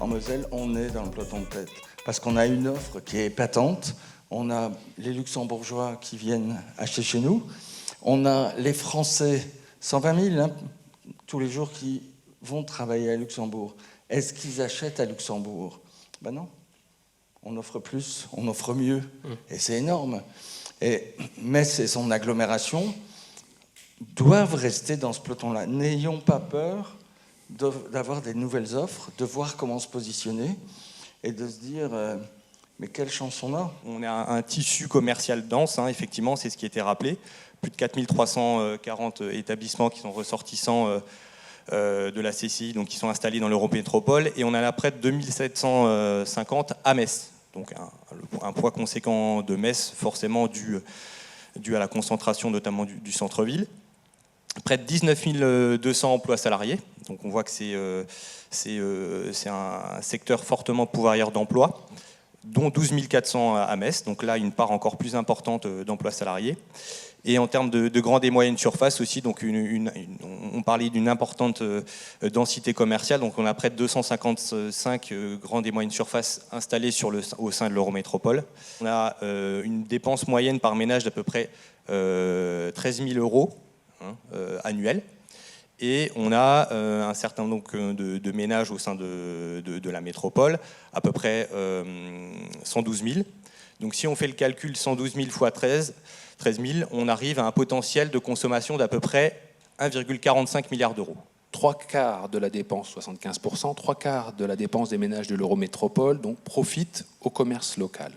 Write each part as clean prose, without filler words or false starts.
en Moselle, on est dans le peloton de tête. Parce qu'on a une offre qui est épatante. On a les Luxembourgeois qui viennent acheter chez nous. On a les Français, 120 000 tous les jours, qui vont travailler à Luxembourg. Est-ce qu'ils achètent à Luxembourg? Ben non. On offre plus, on offre mieux. Et c'est énorme. Et Metz et son agglomération doivent rester dans ce peloton-là. N'ayons pas peur d'avoir des nouvelles offres, de voir comment se positionner et de se dire mais quelle chance on a. On a un tissu commercial dense, effectivement, c'est ce qui a été rappelé. Plus de 4340 établissements qui sont ressortissants de la CCI, donc qui sont installés dans l'Eurométropole, et on en a près de 2750 à Metz. Donc un poids conséquent de Metz, forcément dû à la concentration notamment du centre-ville. Près de 19 200 emplois salariés, donc on voit que c'est un secteur fortement pourvoyeur d'emplois, dont 12 400 à Metz, donc là une part encore plus importante d'emplois salariés. Et en termes de grandes et moyennes surfaces aussi, donc on parlait d'une importante densité commerciale, donc on a près de 255 grandes et moyennes surfaces installées au sein de l'Eurométropole. On a une dépense moyenne par ménage d'à peu près 13 000 euros annuels. Et on a un certain nombre de ménages au sein de la métropole, à peu près 112 000. Donc si on fait le calcul 112 000 fois 13 000, on arrive à un potentiel de consommation d'à peu près 1,45 milliard d'euros. 3/4 de la dépense, 75%, 3/4 de la dépense des ménages de l'Eurométropole donc, profitent au commerce local.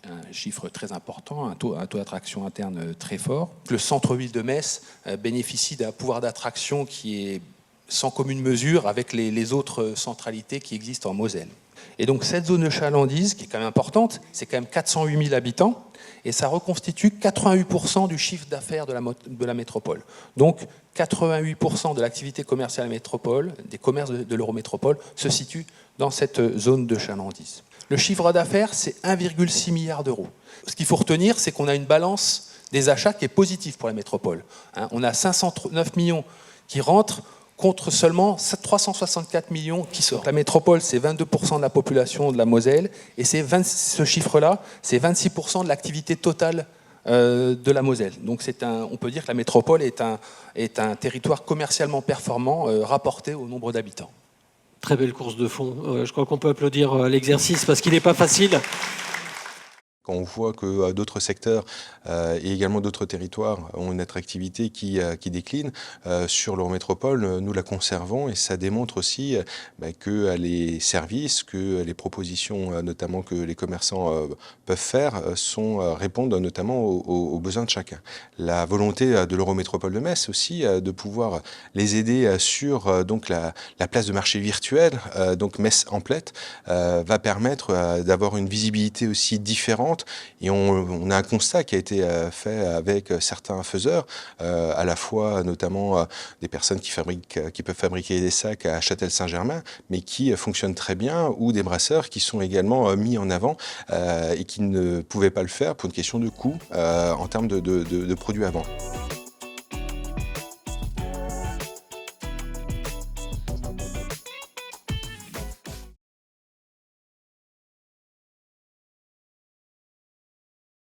Un chiffre très important, un taux d'attraction interne très fort. Le centre-ville de Metz bénéficie d'un pouvoir d'attraction qui est sans commune mesure avec les autres centralités qui existent en Moselle. Et donc cette zone de chalandise, qui est quand même importante, c'est quand même 408 000 habitants, et ça reconstitue 88% du chiffre d'affaires de la métropole. Donc 88% de l'activité commerciale de la métropole, des commerces de l'Eurométropole, se situent dans cette zone de chalandise. Le chiffre d'affaires, c'est 1,6 milliard d'euros. Ce qu'il faut retenir, c'est qu'on a une balance des achats qui est positive pour la métropole. On a 509 millions qui rentrent contre seulement 364 millions qui sortent. La métropole, c'est 22% de la population de la Moselle, et ce chiffre-là, c'est 26% de l'activité totale de la Moselle. Donc on peut dire que la métropole est un territoire commercialement performant rapporté au nombre d'habitants. Très belle course de fond. Je crois qu'on peut applaudir l'exercice parce qu'il n'est pas facile. Quand on voit que d'autres secteurs et également d'autres territoires ont une attractivité qui décline, sur l'Eurométropole, nous la conservons, et ça démontre aussi que les services, que les propositions notamment que les commerçants peuvent faire répondent notamment aux besoins de chacun. La volonté de l'Eurométropole de Metz aussi de pouvoir les aider sur donc la place de marché virtuelle, donc Metz Emplette, va permettre d'avoir une visibilité aussi différente. Et on a un constat qui a été fait avec certains faiseurs, à la fois notamment des personnes qui peuvent fabriquer des sacs à Châtel-Saint-Germain, mais qui fonctionnent très bien, ou des brasseurs qui sont également mis en avant et qui ne pouvaient pas le faire pour une question de coût en termes de produits à vendre.